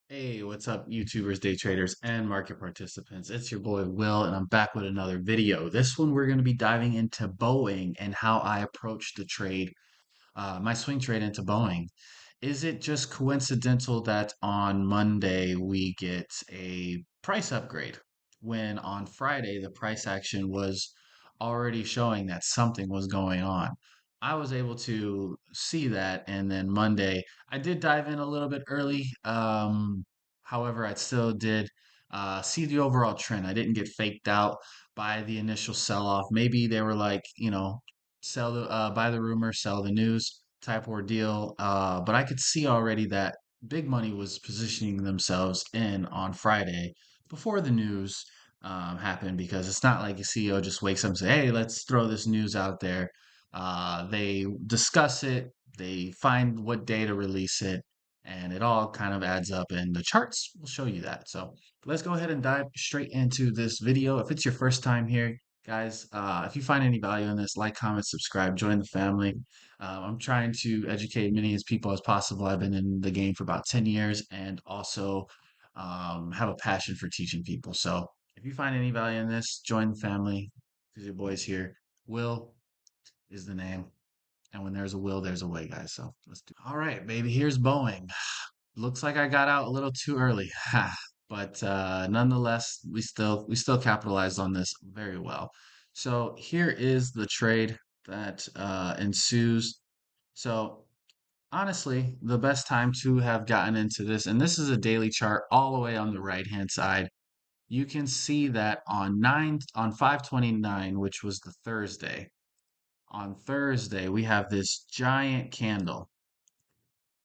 Hey, what's up, YouTubers, day traders, and market participants? It's your boy Will, and I'm back with another video. This one, we're going to be diving into Boeing and how I approached the trade, my swing trade into Boeing. Is it just coincidental that on Monday we get a price upgrade when on Friday the price action was already showing that something was going on? I was able to see that, and then Monday I did dive in a little bit early. However, I still did see the overall trend. I didn't get faked out by the initial sell off. Maybe they were like, sell the buy the rumor, sell the news type ordeal. But I could see already that big money was positioning themselves in on Friday before the news happened because it's not like a CEO just wakes up and say, "Hey, let's throw this news out there." They discuss it, they find what day to release it, and it all kind of adds up. And the charts will show you that. So let's go ahead and dive straight into this video. If it's your first time here, guys, if you find any value in this, like, comment, subscribe, join the family. I'm trying to educate many as people as possible. I've been in the game for about 10 years and also have a passion for teaching people. So if you find any value in this, join the family because your boy's here. Will is the name. And when there's a will, there's a way, guys. So let's do it. All right, baby. Here's Boeing. Looks like I got out a little too early. But nonetheless, we still capitalized on this very well. So here is the trade that ensues. So honestly, the best time to have gotten into this, and this is a daily chart all the way on the right hand side. You can see that on 529, which was the Thursday. On Thursday, we have this giant candle.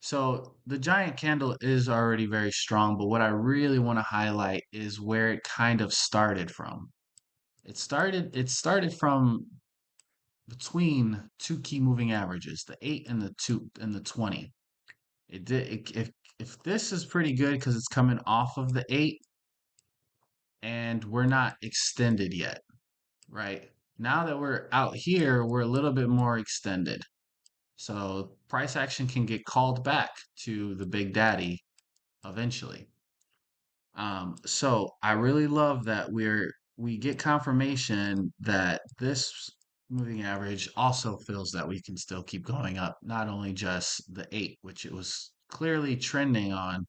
So the giant candle is already very strong, but what I really want to highlight is where it kind of started from. It started from between two key moving averages, the 8 and the 2 and the 20. It did if this is pretty good because it's coming off of the 8 and we're not extended yet, right? Now that we're out here, we're a little bit more extended. So price action can get called back to the big daddy eventually. So I really love that we get confirmation that this moving average also feels that we can still keep going up, not only just the 8, which it was clearly trending on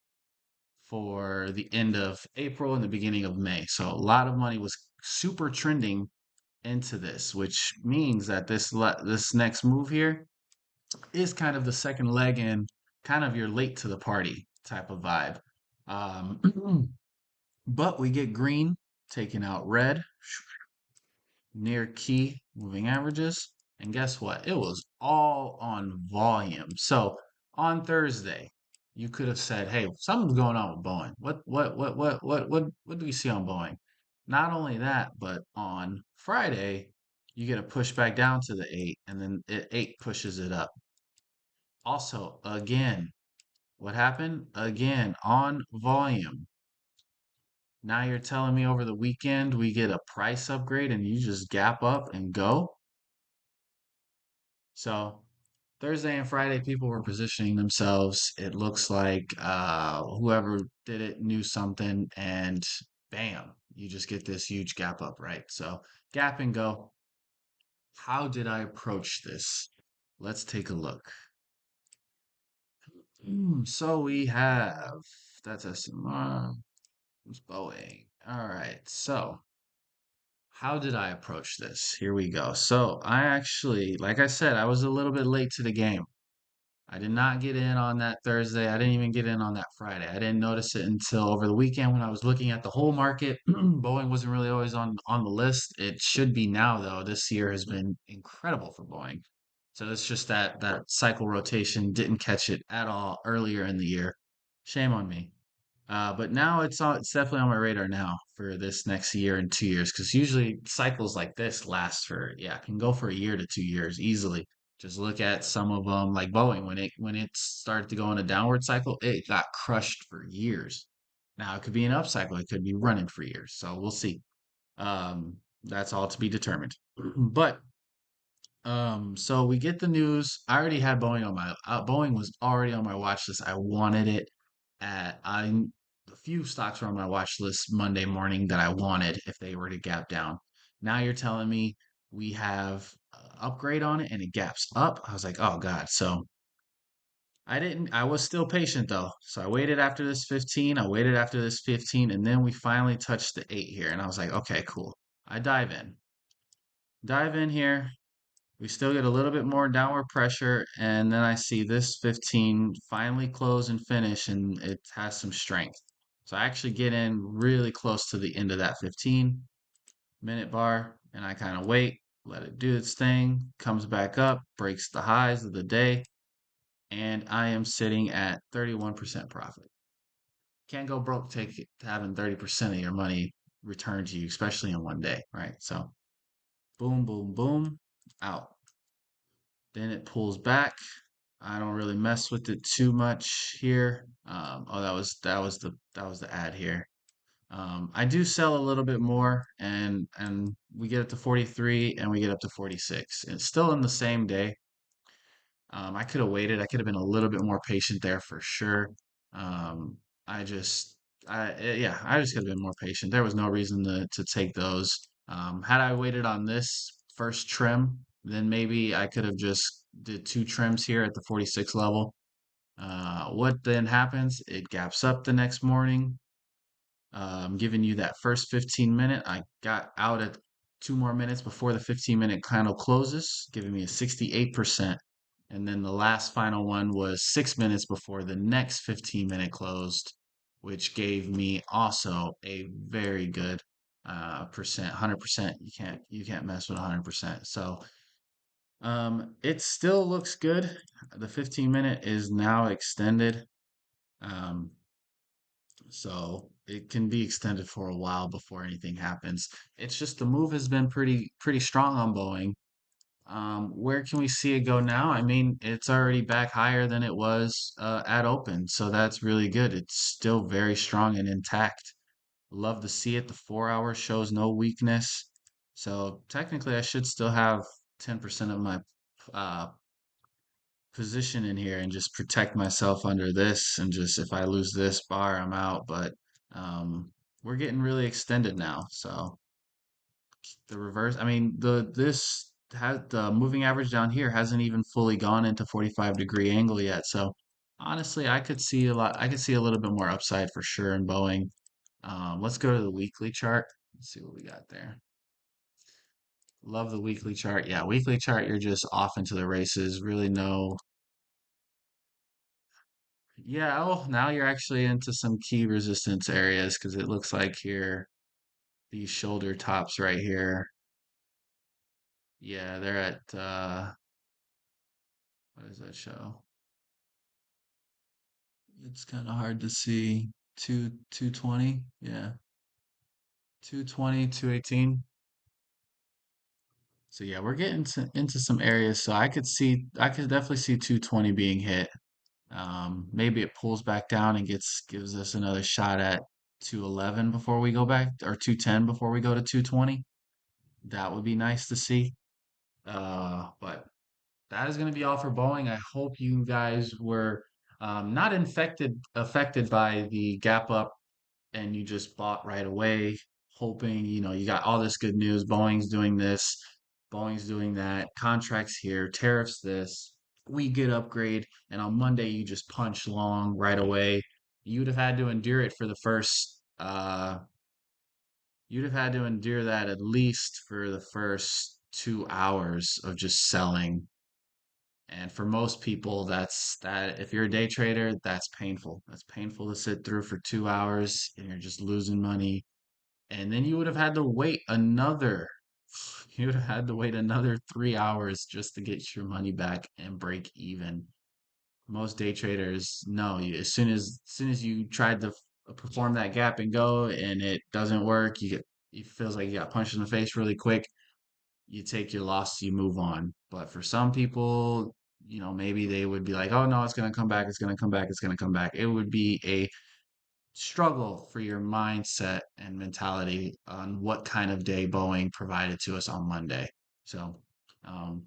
for the end of April and the beginning of May. So a lot of money was super trending into this, which means that this next move here is kind of the second leg and kind of your late to the party type of vibe. But we get green taking out red near key moving averages. And guess what? It was all on volume. So on Thursday, you could have said, "Hey, something's going on with Boeing. What do we see on Boeing?" Not only that, but on Friday, you get a push back down to the 8, and then 8 pushes it up. Also, again, what happened? Again, on volume. Now you're telling me over the weekend we get a price upgrade and you just gap up and go? So Thursday and Friday, people were positioning themselves. It looks like whoever did it knew something, and bam, you just get this huge gap up, right? So gap and go. How did I approach this? Let's take a look. So we have that's SMR. Who's Boeing? All right. So how did I approach this? Here we go. So I actually, like I said, I was a little bit late to the game. I did not get in on that Thursday. I didn't even get in on that Friday. I didn't notice it until over the weekend when I was looking at the whole market. Boeing wasn't really always on the list. It should be now though. This year has been incredible for Boeing. So it's just that cycle rotation didn't catch it at all earlier in the year. Shame on me. But now it's definitely on my radar now for this next year and 2 years because usually cycles like this last for yeah can go for a year to 2 years easily. Just look at some of them like Boeing when it started to go in a downward cycle, it got crushed for years. Now it could be an up cycle, it could be running for years. So we'll see. That's all to be determined. But so we get the news. I already had Boeing on my Boeing was already on my watch list. I wanted it. I few stocks were on my watch list Monday morning that I wanted if they were to gap down. Now you're telling me we have upgrade on it and it gaps up. I was like, oh God. So I was still patient though. So I waited after this 15, I waited after this 15, and then we finally touched the 8 here. And I was like, okay, cool. I dive in here. We still get a little bit more downward pressure, and then I see this 15 finally close and finish, and it has some strength. So I actually get in really close to the end of that 15-minute bar, and I kind of wait, let it do its thing, comes back up, breaks the highs of the day, and I am sitting at 31% profit. Can't go broke having 30% of your money returned to you, especially in one day, right? So boom, boom, boom, out. Then it pulls back. I don't really mess with it too much here. Oh, that was the ad here. I do sell a little bit more, and we get up to 43, and we get up to 46. It's still in the same day. I could have waited. I could have been a little bit more patient there for sure. Um, I just, yeah, I just could have been more patient. There was no reason to take those. Had I waited on this first trim, then maybe I could have just did two trims here at the 46 level. What then happens? It gaps up the next morning, giving you that first 15 minute. I got out at 2 more minutes before the 15-minute candle closes, giving me a 68%. And then the last final one was 6 minutes before the next 15-minute closed, which gave me also a very good percent, 100%. You can't mess with 100%. So it still looks good. The 15-minute is now extended. Um, so it can be extended for a while before anything happens. It's just the move has been pretty strong on Boeing. Where can we see it go now? I mean, it's already back higher than it was at open, so that's really good. It's still very strong and intact. Love to see it. The 4 hour shows no weakness. So technically, I should still have 10% of my uh, position in here and just protect myself under this, and just if I lose this bar, I'm out. But um, we're getting really extended now. So the reverse, I mean, this has the moving average down here hasn't even fully gone into 45-degree angle yet. So honestly, I could see a little bit more upside for sure in Boeing. Let's go to the weekly chart. Let's see what we got there. Love the weekly chart. Yeah, weekly chart, you're just off into the races. Really no. Yeah, oh, now you're actually into some key resistance areas because it looks like here, these shoulder tops right here. Yeah, they're at what does that show? It's kind of hard to see. 220. Yeah. 220, 218. So yeah, we're getting into some areas. So I could definitely see 220 being hit. Maybe it pulls back down and gives us another shot at 211 before we go back, or 210 before we go to 220. That would be nice to see. But that is going to be all for Boeing. I hope you guys were not affected by the gap up, and you just bought right away, hoping, you got all this good news. Boeing's doing this, Boeing's doing that, contracts here, tariffs this, we get upgrade, and on Monday you just punch long right away. You'd have had to endure it for the first you'd have had to endure that at least for the first 2 hours of just selling. And for most people, if you're a day trader, that's painful. That's painful to sit through for 2 hours and you're just losing money. And then you would have had to wait another, you would have had to wait another 3 hours just to get your money back and break even. Most day traders know as soon as you tried to perform that gap and go and it doesn't work, it feels like you got punched in the face really quick. You take your loss, you move on. But for some people, maybe they would be like, oh no, it's going to come back, it's going to come back, it's going to come back. It would be a struggle for your mindset and mentality on what kind of day Boeing provided to us on Monday. So, um,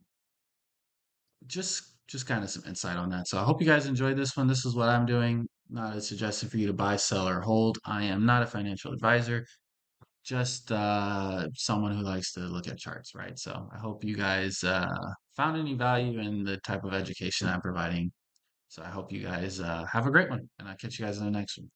just kind of some insight on that. So I hope you guys enjoyed this one. This is what I'm doing. Not a suggestion for you to buy, sell, or hold. I am not a financial advisor, just someone who likes to look at charts, right? So I hope you guys found any value in the type of education I'm providing. So I hope you guys have a great one, and I'll catch you guys in the next one.